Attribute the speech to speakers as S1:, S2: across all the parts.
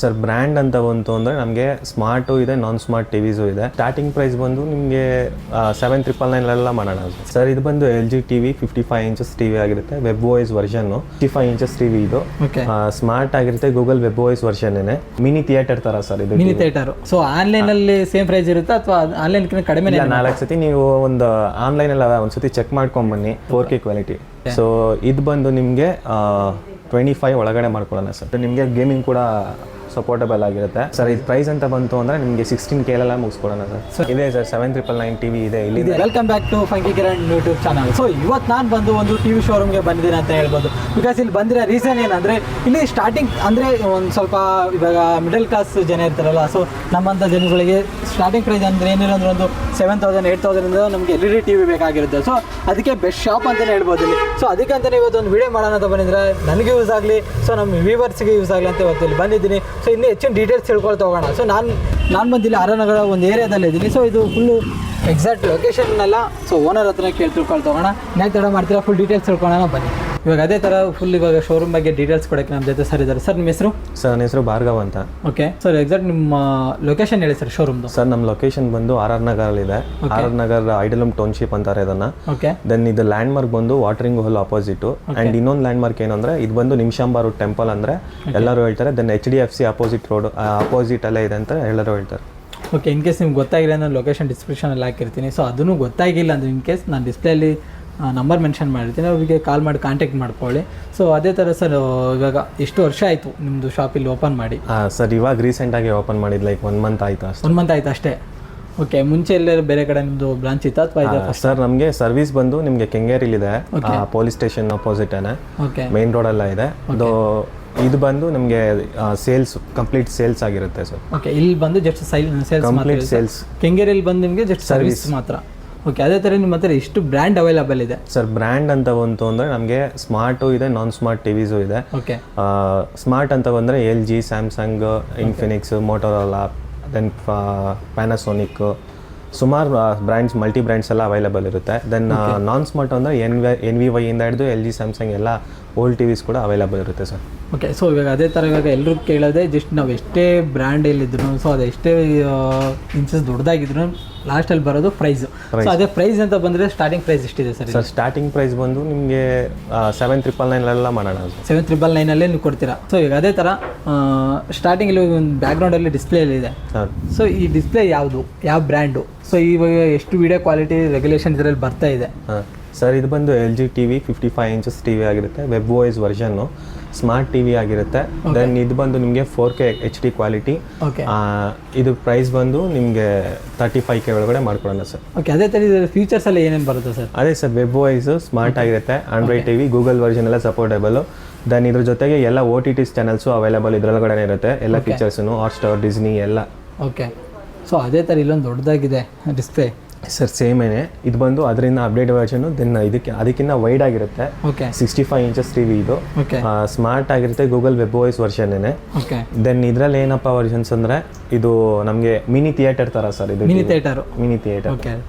S1: Sir brand ಅಂತ ಬಂತು ಅಂದರೆ ನಮಗೆ ಸ್ಮಾರ್ಟು ಇದೆ, ನಾನ್ ಸ್ಮಾರ್ಟ್ ಟಿವಿಸು ಇದೆ. ಸ್ಟಾರ್ಟಿಂಗ್ ಪ್ರೈಸ್ ಬಂದು ನಿಮಗೆ 7,999 ಮಾಡೋಣ ಸರ್. ಇದು ಬಂದು LG TV 55 ಇಂಚಸ್ ಟಿವಿ ಆಗಿರುತ್ತೆ, ವೆಬ್ ವಾಯ್ಸ್ ವರ್ಷನ್ನು. 55 ಇಂಚಸ್ ಟಿವಿ ಇದು, ಸ್ಮಾರ್ಟ್ ಆಗಿರುತ್ತೆ, Google web voice version. Mini theatre ತರ ಸರ್ ಇದು.
S2: Mini theatre. ಸೊ ಆನ್ಲೈನ್ ಅಲ್ಲಿ ಸೇಮ್ ಪ್ರೈಸ್ ಇರುತ್ತೆ ಅಥವಾ ಆನ್ಲೈನ್ ಕಡಿಮೆ?
S1: 4 ಸತಿ ನೀವು ಒಂದು ಆನ್ಲೈನ್ ಅಲ್ಲಿ ಒಂದ್ಸತಿ ಚೆಕ್ ಮಾಡ್ಕೊಂಡ್ ಬನ್ನಿ. 4K quality. ಸೊ ಇದು ಬಂದು ನಿಮಗೆ 25 ಒಳಗಡೆ ಮಾಡ್ಕೊಡೋಣ ಸರ್. ನಿಮಗೆ ಗೇಮಿಂಗ್ ಕೂಡ ಸಪೋರ್ಟಬಲ್ ಆಗಿರುತ್ತೆ ಸರ್. ಇದು ಪ್ರೈಸ್ ಅಂತ ಬಂತು ಅಂದರೆ ನಿಮಗೆ 16K ಎಲ್ಲ ಮುಗಿಸ್ಕೊಡೋಣ ಸರ್. ಇದೆ ಸರ್ 7,999 ಟಿವಿ ಇದೆ ಇಲ್ಲಿ.
S2: Welcome back to funky Kiran YouTube channel. So ಇವತ್ತು ನಾನು ಬಂದು ಒಂದು ಟಿವಿ ಶೋರೂಮ್ಗೆ ಬಂದಿದ್ದೀನಿ ಅಂತ ಹೇಳ್ಬೋದು. ಬಿಕಾಸ್ ಇಲ್ಲಿ ಬಂದಿರೋ ರೀಸನ್ ಏನಂದರೆ ಇಲ್ಲಿ ಸ್ಟಾರ್ಟಿಂಗ್ ಅಂದರೆ ಒಂದು ಸ್ವಲ್ಪ ಇವಾಗ ಮಿಡಲ್ ಕ್ಲಾಸ್ ಜನ ಇರ್ತಾರಲ್ಲ, ಸೊ ನಮ್ಮಂಥ ಜನಗಳಿಗೆ ಸ್ಟಾರ್ಟಿಂಗ್ ಪ್ರೈಸ್ ಅಂದರೆ ಏನಿಲ್ಲ ಅಂದ್ರೆ ಒಂದು 7,000 8,000 ನಮಗೆ LED ಟಿವಿ ಬೇಕಾಗಿರುತ್ತೆ. ಸೊ ಅದಕ್ಕೆ ಬೆಸ್ಟ್ ಶಾಪ್ ಅಂತಲೇ ಹೇಳ್ಬೋದು ಇಲ್ಲಿ. ಸೊ ಅದಕ್ಕೆ ಅಂತಲೇ ಇವತ್ತು ಒಂದು ವಿಡಿಯೋ ಮಾಡೋಣ ಅಂತ ಬಂದಿದ್ರೆ ನನಗೆ ಯೂಸ್ ಆಗಲಿ, ಸೊ ನಮ್ಮ ವ್ಯೂವರ್ಸ್ಗೆ ಯೂಸ್ ಆಗಲಿ ಅಂತ ಇವತ್ತು ಇಲ್ಲಿ ಬಂದಿದ್ದೀನಿ. ಸೊ ಇನ್ನೂ ಹೆಚ್ಚಿನ ಡೀಟೇಲ್ಸ್ ತಿಳ್ಕೊಳ್ತಾ ಹೋಗೋಣ. ಸೊ ನಾನು ಬಂದಿಲ್ಲ ಆರನಗರ ಒಂದು ಏರಿಯಾದಲ್ಲಿ ಇದ್ದೀನಿ. ಸೊ ಇದು ಫುಲ್ಲು ಎಕ್ಸಾಕ್ಟ್ ಲೊಕೇಶನ್ನೆಲ್ಲ ಸೊ ಓನರ್ ಹತ್ರ ತಿಳ್ಕೊಳ್ತಾ ಹೋಗೋಣ. ಯಾಕೆ ತಡ ಮಾಡ್ತೀರಾ, ಫುಲ್ ಡೀಟೇಲ್ಸ್ ತಿಳ್ಕೊಳ್ಳೋಣ ಬನ್ನಿ. ಇವಾಗ ಅದೇ ಥರ ಫುಲ್ ಇವಾಗ ಶೋರೂಮ್ ಬಗ್ಗೆ ಡೀಟೇಲ್ಸ್ ಕೊಡೋಕ್ಕೆ ನಮ್ಮ ಜೊತೆ ಸರ್ ಇದ್ದಾರೆ. ಸರ್ ನಿಮ್ಮ ಹೆಸರು?
S1: ಸರ್ ನನ್ನ ಹೆಸರು ಭಾರ್ಗವ್ ಅಂತ.
S2: ಓಕೆ ಸರ್, ಎಕ್ಸಾಕ್ಟ್ ನಿಮ್ಮ ಲೊಕೇಶನ್ ಹೇಳಿ ಸರ್ ಶೋರೂಮ್ದು.
S1: ಸರ್ ನಮ್ಮ ಲೊಕೇಶನ್ ಬಂದು RR ನಗರಲ್ಲಿದೆ. RR ನಗರ್ ಐಡಲಮ್ ಟೌನ್ಶಿಪ್ ಅಂತಾರೆ ಇದನ್ನ.
S2: ಓಕೆ.
S1: ದೆನ್ ಇದು ಲ್ಯಾಂಡ್ ಮಾರ್ಕ್ ಬಂದು ವಾಟರಿಂಗ್ ಹೋಲ್ ಆಪೋಸಿಟ್. ಅಂಡ್ ಇನ್ನೊಂದು ಲ್ಯಾಂಡ್ ಮಾರ್ಕ್ ಏನಂದ್ರೆ ಇದು ಬಂದು ನಿಮಿಷಾಂಬ ರೂಟ್ ಟೆಂಪಲ್ ಅಂದ್ರೆ ಎಲ್ಲರೂ ಹೇಳ್ತಾರೆ. Then HDFC opposite road opposite ಅಲ್ಲೇ ಇದೆ ಅಂತ ಎಲ್ಲರೂ ಹೇಳ್ತಾರೆ.
S2: ಓಕೆ, ಇನ್ ಕೇಸ್ ನಿಮ್ಗೆ ಗೊತ್ತಾಗಿಲ್ಲ ನಾನು ಲೊಕೇಶನ್ ಡಿಸ್ಕ್ರಿಪ್ಷನಲ್ಲಿ ಹಾಕಿರ್ತೀನಿ. ಸೊ ಅದನ್ನು ಗೊತ್ತಾಗಿಲ್ಲ ಅಂದರೆ ಇನ್ ಕೇಸ್ ನಾನು ಡಿಸ್ಪ್ಲೇಲಿ ನಂಬರ್ ಮೆನ್ಷನ್ ಮಾಡಿರ್ತೀನಿ, ಅವರಿಗೆ ಕಾಲ್ ಮಾಡಿ ಕಾಂಟ್ಯಾಕ್ಟ್ ಮಾಡ್ಕೊಳ್ಳಿ. ಸೊ ಅದೇ ಥರ ಸರ್, ಇವಾಗ ಎಷ್ಟು ವರ್ಷ ಆಯಿತು ನಿಮ್ಮದು ಶಾಪ್ ಇಲ್ಲಿ ಓಪನ್ ಮಾಡಿ?
S1: ಸರ್ ಇವಾಗ ರೀಸೆಂಟಾಗಿ ಓಪನ್ ಮಾಡಿದ್ದು ಲೈಕ್ 1 ಮಂತ್ ಆಯಿತು ಅಷ್ಟೇ.
S2: 1 ಮಂತ್ ಆಯಿತು ಅಷ್ಟೇ. ಓಕೆ, ಮುಂಚೆ ಎಲ್ಲರೂ ಬೇರೆ ಕಡೆ ನಿಮ್ಮದು ಬ್ರಾಂಚ್ ಇತ್ತು ಅಥವಾ ಇದೆ?
S1: ಸರ್ ನಮಗೆ ಸರ್ವಿಸ್ ಬಂದು ನಿಮಗೆ ಕೆಂಗೇರಿಲಿದೆ, ಪೊಲೀಸ್ ಸ್ಟೇಷನ್ ಅಪೋಸಿಟೇನೆ, ಮೇನ್ ರೋಡೆಲ್ಲ ಇದೆ. ಇದು ಬಂದು ನಮಗೆ ಸೇಲ್ಸ್ ಕಂಪ್ಲೀಟ್ ಸೇಲ್ಸ್ ಆಗಿರುತ್ತೆ ಸರ್.
S2: ಓಕೆ, ಇಲ್ಲಿ ಬಂದು ಜಸ್ಟ್ ಸೇಲ್ಸ್
S1: ಕಂಪ್ಲೀಟ್ ಸೇಲ್ಸ್.
S2: ಕೆಂಗೇರಿಯಲ್ಲಿ ಬಂದು ನಿಮಗೆ ಜಸ್ಟ್ ಸರ್ವಿಸ್ ಮಾತ್ರ. ಓಕೆ, ಅದೇ ಥರ ನಿಮ್ಮ ಹತ್ರ ಎಷ್ಟು ಬ್ರ್ಯಾಂಡ್ ಅವೈಲಬಲ್ ಇದೆ?
S1: ಸರ್ ಬ್ರ್ಯಾಂಡ್ ಅಂತ ಬಂತು ಅಂದರೆ ನಮಗೆ ಸ್ಮಾರ್ಟು ಇದೆ, ನಾನ್ ಸ್ಮಾರ್ಟ್ ಟಿವಿಸು ಇದೆ.
S2: ಓಕೆ.
S1: ಸ್ಮಾರ್ಟ್ ಅಂತ ಬಂದರೆ LG, Samsung, Infinix, Motorola, then Panasonic, ಸುಮಾರು ಬ್ರ್ಯಾಂಡ್ಸ್, ಮಲ್ಟಿ ಬ್ರ್ಯಾಂಡ್ಸ್ ಎಲ್ಲ ಅವೈಲಬಲ್ ಇರುತ್ತೆ. ದೆನ್ ನಾನ್ ಸ್ಮಾರ್ಟ್ ಅಂದರೆ NVY ಇಂದ ಹಿಡಿದು LG, ಸ್ಯಾಮ್ಸಂಗ್ ಎಲ್ಲ ಓಲ್ಡ್ ಟಿವಿಸ್ ಕೂಡ ಅವೈಲಬಲ್ ಇರುತ್ತೆ ಸರ್.
S2: ಓಕೆ, ಸೊ ಇವಾಗ ಅದೇ ಥರ ಇವಾಗ ಎಲ್ಲರೂ ಕೇಳೋದೆ ಜಸ್ಟ್ ನಾವು ಎಷ್ಟೇ ಬ್ರ್ಯಾಂಡಲ್ಲಿದ್ರು, ಸೊ ಅದು ಎಷ್ಟೇ ಇಂಚಸ್ ದೊಡ್ಡದಾಗಿದ್ರು ಲಾಸ್ಟಲ್ಲಿ ಬರೋದು ಪ್ರೈಸು. ಸೊ ಅದೇ ಪ್ರೈಸ್ ಅಂತ ಬಂದರೆ ಸ್ಟಾರ್ಟಿಂಗ್ ಪ್ರೈಸ್ ಎಷ್ಟಿದೆ ಸರ್?
S1: ಸರ್ ಸ್ಟಾರ್ಟಿಂಗ್ ಪ್ರೈಸ್ ಬಂದು ನಿಮಗೆ 7,999 ಎಲ್ಲ ಮಾಡೋಣ.
S2: 7,999 ನೀವು ಕೊಡ್ತೀರಾ. ಸೊ ಈಗ ಅದೇ ಥರ ಸ್ಟಾರ್ಟಿಂಗಲ್ಲಿ ಒಂದು ಬ್ಯಾಕ್ಗ್ರೌಂಡಲ್ಲಿ ಡಿಸ್ಪ್ಲೇ ಇದೆ. ಸೊ ಈ ಡಿಸ್ಪ್ಲೇ ಯಾವುದು, ಯಾವ ಬ್ರ್ಯಾಂಡು? ಸೊ ಇವಾಗ ಎಷ್ಟು ವಿಡಿಯೋ ಕ್ವಾಲಿಟಿ ರೆಗ್ಯುಲೇಷನ್ ಇದರಲ್ಲಿ ಬರ್ತಾ ಇದೆ?
S1: ಸರ್ ಇದು ಬಂದು LG TV 55 ಇಂಚಸ್ ಟಿವಿ ಆಗಿರುತ್ತೆ, ವೆಬ್ ವಾಯ್ಸ್ ವರ್ಷನ್ನು, ಸ್ಮಾರ್ಟ್ ಟಿವಿ ಆಗಿರುತ್ತೆ. ದೆನ್ ಇದು ಬಂದು ನಿಮಗೆ 4K HD ಕ್ವಾಲಿಟಿ. ಇದು ಪ್ರೈಸ್ ಬಂದು ನಿಮಗೆ 35K ಒಳಗಡೆ ಮಾಡ್ಕೊಡೋಣ ಸರ್.
S2: ಓಕೆ, ಅದೇ ಥರ ಫೀಚರ್ಸ್ ಎಲ್ಲ ಏನೇನು ಬರುತ್ತೆ ಸರ್?
S1: ಅದೇ ಸರ್ ವೆಬ್ ವಾಯ್ಸ್ ಸ್ಮಾರ್ಟ್ ಆಗಿರುತ್ತೆ, ಆಂಡ್ರಾಯ್ಡ್ ಟಿವಿ, ಗೂಗಲ್ ವರ್ಷನ್ ಎಲ್ಲ ಸಪೋರ್ಟೇಬಲ್. ದೆನ್ ಇದ್ರ ಜೊತೆಗೆ ಎಲ್ಲ OTT ಚಾನಲ್ಸು ಅವೈಲೇಬಲ್ ಇದರೊಳಗಡೆ ಇರುತ್ತೆ, ಎಲ್ಲ ಪಿಕ್ಚರ್ಸು, ಹಾಟ್ಸ್ಟಾರ್, ಡಿಸ್ನಿ ಎಲ್ಲ.
S2: ಓಕೆ, ಸೊ ಅದೇ ಥರ ಇಲ್ಲೊಂದು ದೊಡ್ಡದಾಗಿದೆ ಡಿಸ್ಪ್ಲೇ.
S1: ಸರ್ ಸೇಮೇನೆ, ಇದು ಬಂದು ಅದರಿಂದ ಅಪ್ಡೇಟ್ ವರ್ಷನು. ದೆನ್ ಅದಕ್ಕಿಂತ ವೈಡ್ ಆಗಿರುತ್ತೆ. 65 ಇಂಚಸ್ ಟಿವಿ ಇದು. ಸ್ಮಾರ್ಟ್ ಆಗಿರುತ್ತೆ, ಗೂಗಲ್ ವೆಬ್ ವಾಯ್ಸ್ ವರ್ಷನ್ನೇ. ದೆನ್ ಇದರಲ್ಲಿ ಏನಪ್ಪ ವರ್ಷನ್ಸ್ ಅಂದರೆ ಇದು ನಮಗೆ ಮಿನಿ ಥಿಯೇಟರ್ ಥರ ಸರ್. ಇದು ಮಿನಿ ಥಿಯೇಟರ್.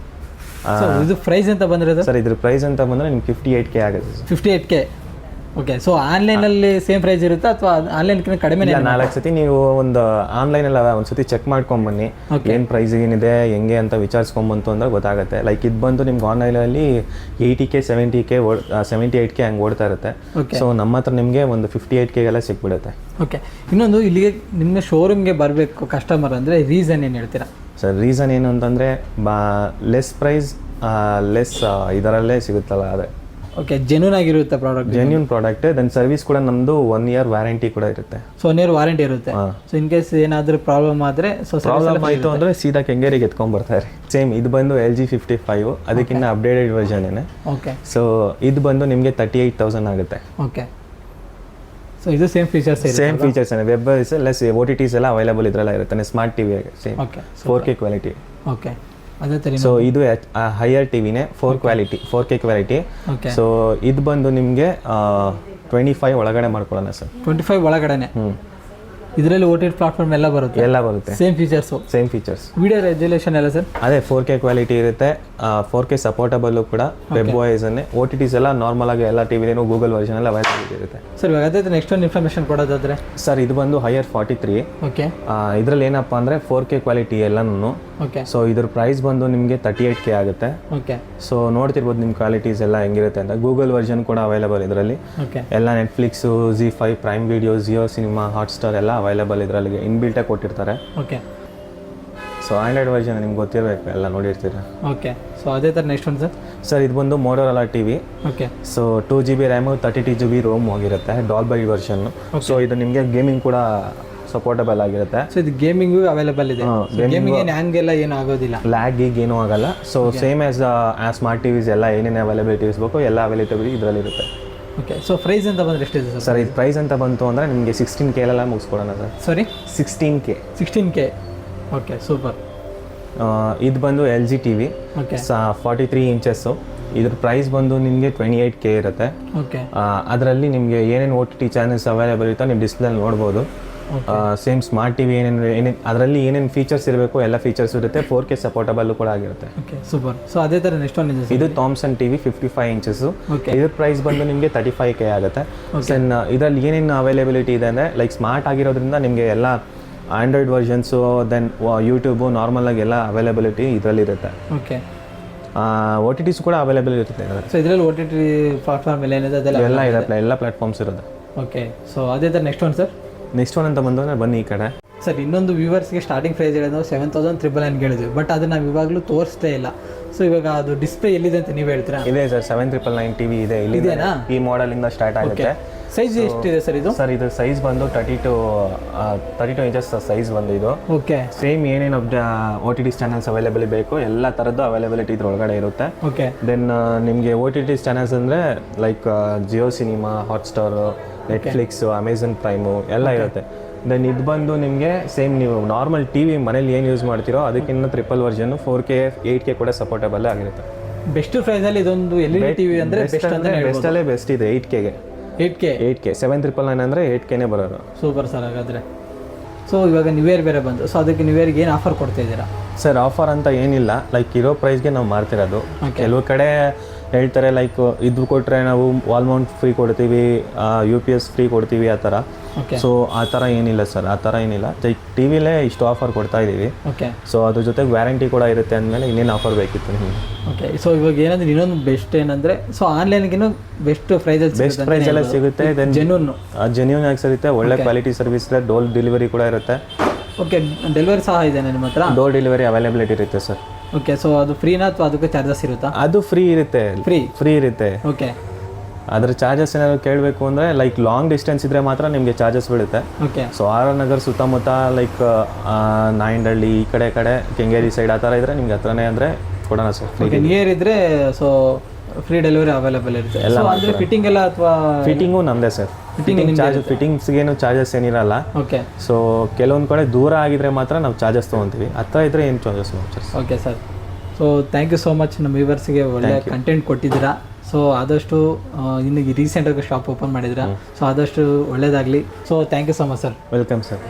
S2: ಇದು ಪ್ರೈಸ್ ಅಂತ ಬಂದರೆ
S1: ಸರ್ ಇದ್ರ ಪ್ರೈಸ್ ಅಂತ ಬಂದರೆ ನಿಮ್ಗೆ 58K ಆಗುತ್ತೆ.
S2: 58K. ಓಕೆ, ಸೊ ಆನ್ಲೈನಲ್ಲಿ ಸೇಮ್ ಪ್ರೈಸ್ ಇರುತ್ತಾ ಅಥವಾ ಆನ್ಲೈನ್ಕಿಂತ ಕಡಿಮೆ?
S1: 4 ಸತಿ ನೀವು ಒಂದು ಆನ್ಲೈನಲ್ಲಿ ಒಂದ್ಸತಿ ಚೆಕ್ ಮಾಡ್ಕೊಂಬನ್ನಿ, ಏನು ಪ್ರೈಸ್ ಏನಿದೆ ಹೆಂಗೆ ಅಂತ ವಿಚಾರಿಸ್ಕೊಂಬಂತು ಅಂದ್ರೆ ಗೊತ್ತಾಗುತ್ತೆ. ಲೈಕ್ ಇದು ಬಂದು ನಿಮ್ಗೆ ಆನ್ಲೈನಲ್ಲಿ 80K 70K 78K ಹಂಗೆ ಓಡ್ತಾ ಇರುತ್ತೆ. ಸೊ ನಮ್ಮ ಹತ್ರ ನಿಮಗೆ ಒಂದು 58K ಎಲ್ಲ ಸಿಕ್ಬಿಡುತ್ತೆ.
S2: ಓಕೆ, ಇನ್ನೊಂದು ಇಲ್ಲಿಗೆ ನಿಮ್ಮ ಶೋರೂಮ್ಗೆ ಬರಬೇಕು ಕಸ್ಟಮರ್ ಅಂದರೆ ರೀಸನ್ ಏನು ಹೇಳ್ತೀರಾ
S1: ಸರ್? ರೀಸನ್ ಏನು ಅಂತಂದರೆ ಲೆಸ್ ಪ್ರೈಸ್, ಲೆಸ್ ಇದರಲ್ಲೇ ಸಿಗುತ್ತಲ್ಲ ಅದೇ.
S2: ಓಕೆ, ಜೆನ್ಯೂನ್ ಆಗಿರುತ್ತೆ product.
S1: Genuine product. Then service ಕೂಡ ನಮ್ಮದು 1 ಇಯರ್ ವ್ಯಾರಂಟಿ ಕೂಡ ಇರುತ್ತೆ.
S2: ಸೊ 1 ಇಯರ್ ವಾರಂಟಿ ಇರುತ್ತೆ. ಸೊ ಇನ್ ಕೇಸ್ ಏನಾದರೂ ಪ್ರಾಬ್ಲಮ್ ಆದರೆ, ಸೊ
S1: ಪ್ರಾಬ್ಲಮ್ ಆಯಿತು ಅಂದರೆ ಸೀದಾ ಕೆಂಗೇರಿಗೆ ಎತ್ಕೊಂಡ್ಬರ್ತಾರೆ. ಸೇಮ್ ಇದು ಬಂದು LG 55, ಅದಕ್ಕಿಂತ ಅಪ್ಡೇಟೆಡ್ ವರ್ಷನ್ ಏನೇ.
S2: ಓಕೆ,
S1: ಸೊ ಇದು ಬಂದು ನಿಮಗೆ 38,000 ಆಗುತ್ತೆ.
S2: ಓಕೆ, ಸೊ ಇದು ಸೇಮ್ ಫೀಚರ್ಸ್
S1: ಏನೇ, ವೆಬ್ ಲೆಸ್ OTTs ಎಲ್ಲ ಅವೈಲೇಬಲ್ ಇದರಲ್ಲ ಇರುತ್ತೆ. Smart TV same 4K quality.
S2: Okay, ಅದೇ ಥರ.
S1: ಸೊ ಇದು ಹೈಯರ್ ಟಿವಿನೇ, 4K ಕ್ವಾಲಿಟಿ. ಸೊ ಇದು ಬಂದು ನಿಮಗೆ 25 ಒಳಗಡೆ ಮಾಡ್ಕೊಳ್ಳೋಣ ಸರ್.
S2: 25 ಒಳಗಡೆನೆ. ಇದರಲ್ಲಿ OTT ಪ್ಲಾಟ್ಫಾರ್ಮ್ ಎಲ್ಲ ಬರುತ್ತೆ,
S1: ಎಲ್ಲ ಬರುತ್ತೆ,
S2: same features,
S1: same features.
S2: Video resolution ಎಲ್ಲ ಸರ್
S1: ಅದೇ 4K ಕ್ವಾಲಿಟಿ ಇರುತ್ತೆ, 4K ಸಪೋರ್ಟಬಲ್ಲು ಕೂಡ, ವೆಬ್ ವಾಯ್ಸ್ ಅನ್ನೇ. OTTs ಎಲ್ಲ ನಾರ್ಮಲ್ ಆಗಿ ಎಲ್ಲ ಟಿವಿಲೇನು ಗೂಗಲ್ ವರ್ಷನ್ ಎಲ್ಲ ಅವೈಲೇಬಲ್ ಇರುತ್ತೆ.
S2: ಸರ್ ಇವಾಗ ಅದೇ ನೆಕ್ಸ್ಟ್ ಒಂದು ಇನ್ಫಾರ್ಮೇಷನ್ ಕೊಡೋದಾದ್ರೆ
S1: ಸರ್ ಇದು ಬಂದು ಹೈಯರ್ 43.
S2: ಓಕೆ,
S1: ಇದರಲ್ಲಿ ಏನಪ್ಪ ಅಂದರೆ 4K ಕ್ವಾಲಿಟಿ ಎಲ್ಲನೂ.
S2: ಓಕೆ,
S1: ಸೊ ಇದ್ರ ಪ್ರೈಸ್ ಬಂದು ನಿಮಗೆ 38K ಆಗುತ್ತೆ.
S2: ಓಕೆ,
S1: ಸೊ ನೋಡ್ತಿರ್ಬೋದು ನಿಮ್ಮ ಕ್ವಾಲಿಟೀಸ್ ಎಲ್ಲ ಹೆಂಗಿರುತ್ತೆ ಅಂತ. ಗೂಗಲ್ ವರ್ಷನ್ ಕೂಡ ಅವೈಲೇಬಲ್ ಇದರಲ್ಲಿ.
S2: ಓಕೆ,
S1: ಎಲ್ಲ Netflix, ZEE5, prime video, Jio cinema, Hotstar ಎಲ್ಲ ಅವೈಲೇಬಲ್ ಇದರಲ್ಲಿ ಇನ್ಬಿಲ್ಟಾಗಿ ಕೊಟ್ಟಿರ್ತಾರೆ.
S2: ಓಕೆ.
S1: ಸೊ ಆಂಡ್ರಾಯ್ಡ್ ವರ್ಷನ್ ನಿಮ್ಗೆ ಗೊತ್ತಿರಬೇಕು, ಎಲ್ಲ ನೋಡಿರ್ತೀರ.
S2: ಓಕೆ, ಸೊ ಅದೇ ಥರ ನೆಕ್ಸ್ಟ್ ಒಂದು
S1: ಸರ್ ಇದು ಬಂದು Motorola TV.
S2: Okay,
S1: so 2GB RAM, 32GB ROM ಹೋಗಿರುತ್ತೆ, ಡಾಲ್ಬೈ ವರ್ಷನ್. ಸೊ ಇದು ನಿಮಗೆ ಗೇಮಿಂಗ್ ಕೂಡ ಸಪೋರ್ಟಬಲ್ ಆಗಿರುತ್ತೆ.
S2: ಸೊ ಇದು ಗೇಮಿಂಗು ಅವೈಲೇಬಲ್ ಇದೆ, ಗೇಮಿಂಗ್ ಏನು ಹ್ಯಾಂಗೆಲ್ಲ ಏನು ಆಗೋದಿಲ್ಲ,
S1: ಲ್ಯಾಗ್ ಈಗ ಏನೂ ಆಗಲ್ಲ. So same as smart TVs ಎಲ್ಲ ಏನೇನು ಅವೈಲೇಬಿಲಿಟೀಸ್ ಬೇಕೋ ಎಲ್ಲ ಅವೈಲೇಬಿಲಿಟಿ ಇದರಲ್ಲಿರುತ್ತೆ.
S2: ಓಕೆ. ಸೊ ಪ್ರೈಸ್ ಅಂತ ಬಂದರೆ ಎಷ್ಟಿದೆ ಸರ್?
S1: ಸರ್ ಇದು ಪ್ರೈಸ್ ಅಂತ ಬಂತು ಅಂದರೆ ನಿಮಗೆ 16K ಎಲ್ಲ ಮುಗಿಸ್ಕೊಡೋಣ ಸರ್.
S2: ಸಾರಿ
S1: 16K.
S2: 16K. Okay, super.
S1: ಇದು ಬಂದು LG TV,
S2: ಓಕೆ,
S1: 43 ಇಂಚಸ್ಸು. ಇದ್ರ ಪ್ರೈಸ್ ಬಂದು ನಿಮಗೆ 28K ಇರುತ್ತೆ.
S2: ಓಕೆ,
S1: ಅದರಲ್ಲಿ ನಿಮಗೆ ಏನೇನು OTT ಚಾನಲ್ಸ್ ಅವೈಲೇಬಲ್ ಇರುತ್ತೋ ನೀವು ಡಿಸ್ಪ್ಲೇಲಿ ನೋಡ್ಬೋದು. ಸೇಮ್ ಸ್ಮಾರ್ಟ್ ಟಿವಿ ಏನೇನು ಅದರಲ್ಲಿ ಏನೇನು ಫೀಚರ್ಸ್ ಇರಬೇಕು ಎಲ್ಲ ಫೀಚರ್ಸ್ ಇರುತ್ತೆ. 4K ಸಪೋರ್ಟಬಲ್ ಕೂಡ ಆಗಿರುತ್ತೆ.
S2: Okay, super. ಸೊ ಅದೇ ಥರ ನೆಕ್ಸ್ಟ್ ಒನ್ ಇದೆ
S1: ಇದು ಥಾಮ್ಸನ್ TV 55 ಇಂಚಸ್ಸು.
S2: ಓಕೆ,
S1: ಇದ್ರ ಪ್ರೈಸ್ ಬಂದು ನಿಮಗೆ 35K ಆಗುತ್ತೆ. ದೆನ್ ಇದರಲ್ಲಿ ಏನೇನು ಅವೈಲೇಬಿಲಿಟಿ ಇದೆ ಅಂದರೆ ಲೈಕ್ ಸ್ಮಾರ್ಟ್ ಆಗಿರೋದ್ರಿಂದ ನಿಮಗೆ ಎಲ್ಲ Android versions, then YouTube normal ಆಗಿ ಎಲ್ಲ ಅವೈಲೇಬಿಲಿಟಿ ಇದರಲ್ಲಿರುತ್ತೆ.
S2: ಓಕೆ,
S1: OTTs ಕೂಡ ಅವೈಲೇಬಲ್ ಇರುತ್ತೆ.
S2: ಸೊ ಇದರಲ್ಲಿ OTT ಪ್ಲಾಟ್ಫಾರ್ಮ್ ಎಲ್ಲ ಏನಿದೆ ಅದೆಲ್ಲ
S1: ಎಲ್ಲ ಇದೆ, ಎಲ್ಲ ಪ್ಲಾಟ್ಫಾರ್ಮ್ಸ್ ಇರುತ್ತೆ.
S2: ಓಕೆ. ಸೊ ಅದೇ ಥರ next one sir.
S1: Next one ಅಂತ ಬಂದರೆ ಬನ್ನಿ ಈ ಕಡೆ.
S2: ಸರ್ ಇನ್ನೊಂದು ವ್ಯೂವರ್ಸ್ಗೆ ಸ್ಟಾರ್ಟಿಂಗ್ ಪ್ರೈಸ್ ಹೇಳಿದ್ರು 7,999 ಹೇಳಿದ್ವಿ, ಬಟ್ ಅದನ್ನ ನಾವು ಇವಾಗಲೂ ತೋರಿಸ್ತೇ ಇಲ್ಲ. ಸೊ ಇವಾಗ ಅದು ಡಿಸ್ಪ್ಲೇ ಎಲ್ಲಿದೆ ಅಂತ ನೀವು ಹೇಳ್ತೀರಾ?
S1: ಇದೆ ಸರ್, 7,999 TV ಇದೆ, ಇಲ್ಲಿದೆನಾ? ಈ ಮಾಡೆಲಿಂದ ಸ್ಟಾರ್ಟ್ ಆಗುತ್ತೆ.
S2: ಸೈಜ್ ಎಷ್ಟಿದೆ ಸರ್ ಇದು?
S1: ಸರ್ ಇದು ಸೈಜ್ ಬಂದು 32 ಇಂಚಸ್ ಸೈಜ್ ಬಂದು ಇದು.
S2: ಓಕೆ,
S1: ಸೇಮ್ ಏನೇನು OTT ಚಾನಲ್ಸ್ ಅವೈಲೇಬಲ್ ಬೇಕು ಎಲ್ಲ ಥರದ್ದು ಅವೈಲೇಬಿಲಿಟಿ ಇದ್ರೊಳಗಡೆ ಇರುತ್ತೆ.
S2: ಓಕೆ.
S1: ದೆನ್ ನಿಮಗೆ OTT ಚಾನಲ್ಸ್ ಅಂದರೆ like Jio cinema, Hotstar, Netflix, Amazon Prime ಎಲ್ಲ ಇರುತ್ತೆ. ದೆನ್ ಇದು ಬಂದು ನಿಮಗೆ ಸೇಮ್ ನೀವು ನಾರ್ಮಲ್ TV ಮನೇಲಿ ಏನು ಯೂಸ್ ಮಾಡ್ತೀರೋ ಅದಕ್ಕಿಂತ ಟ್ರಿಪಲ್ ವರ್ಷನ್ 4K 8K ಕೂಡ ಸಪೋರ್ಟಬಲ್ ಆಗಿರುತ್ತೆ.
S2: ಬೆಸ್ಟ್ ಪ್ರೈಸಲ್ಲಿ ಇದೊಂದು LED TV ಅಂದರೆ
S1: ಬೆಸ್ಟಲ್ಲೇ ಬೆಸ್ಟ್ ಇದೆ. 8Kಗೆ 8K 7,999 ಅಂದರೆ 8Kನೇ ಬರೋದು.
S2: Super sir. ಹಾಗಾದರೆ ಸೊ ಇವಾಗ ನ್ಯೂ ಇಯರ್ ಬೇರೆ ಬಂತು, ಸೊ ಅದಕ್ಕೆ ನ್ಯೂ ಇಯರ್ಗೆ ಏನು ಆಫರ್ ಕೊಡ್ತಾ ಇದ್ದೀರಾ?
S1: ಸರ್ ಆಫರ್ ಅಂತ ಏನಿಲ್ಲ, ಲೈಕ್ ಇರೋ ಪ್ರೈಸ್ಗೆ ನಾವು ಮಾರ್ತಿರೋದು. ಕೆಲವು ಕಡೆ ಹೇಳ್ತಾರೆ ಲೈಕ್ ಇದು ಕೊಟ್ಟರೆ ನಾವು ವಾಲ್ ಮೌಂಟ್ ಫ್ರೀ ಕೊಡ್ತೀವಿ, UPS ಫ್ರೀ ಕೊಡ್ತೀವಿ ಆ ಥರ. ಸೊ ಆ ಥರ ಏನಿಲ್ಲ ಸರ್, ಆ ಥರ ಏನಿಲ್ಲ. ಲೈಕ್ ಟಿವಿಲೇ ಇಷ್ಟು ಆಫರ್ ಕೊಡ್ತಾ ಇದ್ದೀವಿ.
S2: ಓಕೆ.
S1: ಸೊ ಅದ್ರ ಜೊತೆಗೆ ವ್ಯಾರಂಟಿ ಕೂಡ ಇರುತ್ತೆ ಅಂದಮೇಲೆ ಇನ್ನೇನು ಆಫರ್ ಬೇಕಿತ್ತು ನಿಮಗೆ?
S2: ಓಕೆ. ಸೊ ಇವಾಗ ಏನಂದ್ರೆ ಇನ್ನೊಂದು ಬೆಸ್ಟ್ ಏನಂದರೆ ಸೊ ಆನ್ಲೈನ್ಗಿನ್ನೂ ಬೆಸ್ಟ್
S1: ಪ್ರೈಸಲ್ಲೇ ಸಿಗುತ್ತೆ. ದೆನ್ ಜೆನ್ಯೂನ್ ಆಗಿ ಸಿಗುತ್ತೆ, ಒಳ್ಳೆ ಕ್ವಾಲಿಟಿ ಸರ್ವಿಸ್ ಇದೆ, ಡೋರ್ ಡೆಲಿವರಿ ಕೂಡ ಇರುತ್ತೆ.
S2: ಓಕೆ, ಡೆಲಿವರಿ ಸಹ ಇದೆ ನಿಮ್ಮ ಹತ್ರ?
S1: ಡೋರ್ ಡೆಲಿವರಿ ಅವೈಲೇಬಿಲಿಟಿ ಇರುತ್ತೆ ಸರ್.
S2: ಓಕೆ. ಸೊ ಅದು ಫ್ರೀನಾ ಅಥವಾ ಅದಕ್ಕೆ ಚಾರ್ಜಸ್ ಇರುತ್ತಾ?
S1: ಅದು ಫ್ರೀ ಇರುತ್ತೆ, ಫ್ರೀ ಇರುತ್ತೆ.
S2: ಓಕೆ.
S1: ಅದ್ರ ಚಾರ್ಜಸ್ ಏನಾದ್ರು ಕೇಳಬೇಕು ಅಂದರೆ ಲೈಕ್ ಲಾಂಗ್ ಡಿಸ್ಟೆನ್ಸ್ ಇದ್ದರೆ ಮಾತ್ರ ನಿಮಗೆ ಚಾರ್ಜಸ್ ಬೀಳುತ್ತೆ.
S2: ಓಕೆ.
S1: ಸೊ RR ನಗರ್ ಸುತ್ತಮುತ್ತ ಲೈಕ್ ನಾಯಂಡಹಳ್ಳಿ ಈ ಕಡೆ ಕೆಂಗೇರಿ ಸೈಡ್ ಆ ಥರ ಇದ್ದರೆ ನಿಮ್ಗೆ ಹತ್ರನೇ ಅಂದರೆ ಕೊಡೋಣ ಸರ್.
S2: ಫ್ರೀ ನಿಯರ್ ಇದ್ದರೆ ಸೊ ಫ್ರೀ ಡೆಲಿವರಿ ಅವೈಲೇಬಲ್ ಇರುತ್ತೆ ಎಲ್ಲ. ಅಂದರೆ ಫಿಟ್ಟಿಂಗ್ ಎಲ್ಲ ಅಥವಾ? ಫಿಟ್ಟಿಂಗು
S1: ನಮ್ಮದೇ ಸರ್. ಫಿಟ್ಟಿಂಗ್ಸ್ಗೇನು ಚಾರ್ಜಸ್ ಏನಿರಲ್ಲ.
S2: ಓಕೆ.
S1: ಸೊ ಕೆಲವೊಂದು ಕಡೆ ದೂರ ಆಗಿದ್ರೆ ಮಾತ್ರ ನಾವು ಚಾರ್ಜಸ್ ತೊಗೊತೀವಿ, ಹತ್ರ ಇದ್ದರೆ ಏನು charges sir.
S2: Okay sir. So thank you so much, ನಮ್ಮ ವ್ಯೂವರ್ಸ್ಗೆ ಒಳ್ಳೆ ಕಂಟೆಂಟ್ ಕೊಟ್ಟಿದ್ದೀರಾ. ಸೊ ಆದಷ್ಟು ಇನ್ನು ರೀಸೆಂಟಾಗಿ ಶಾಪ್ ಓಪನ್ ಮಾಡಿದ್ದೀರಾ, ಸೊ ಆದಷ್ಟು ಒಳ್ಳೇದಾಗಲಿ. So thank you so much sir.
S1: Welcome sir.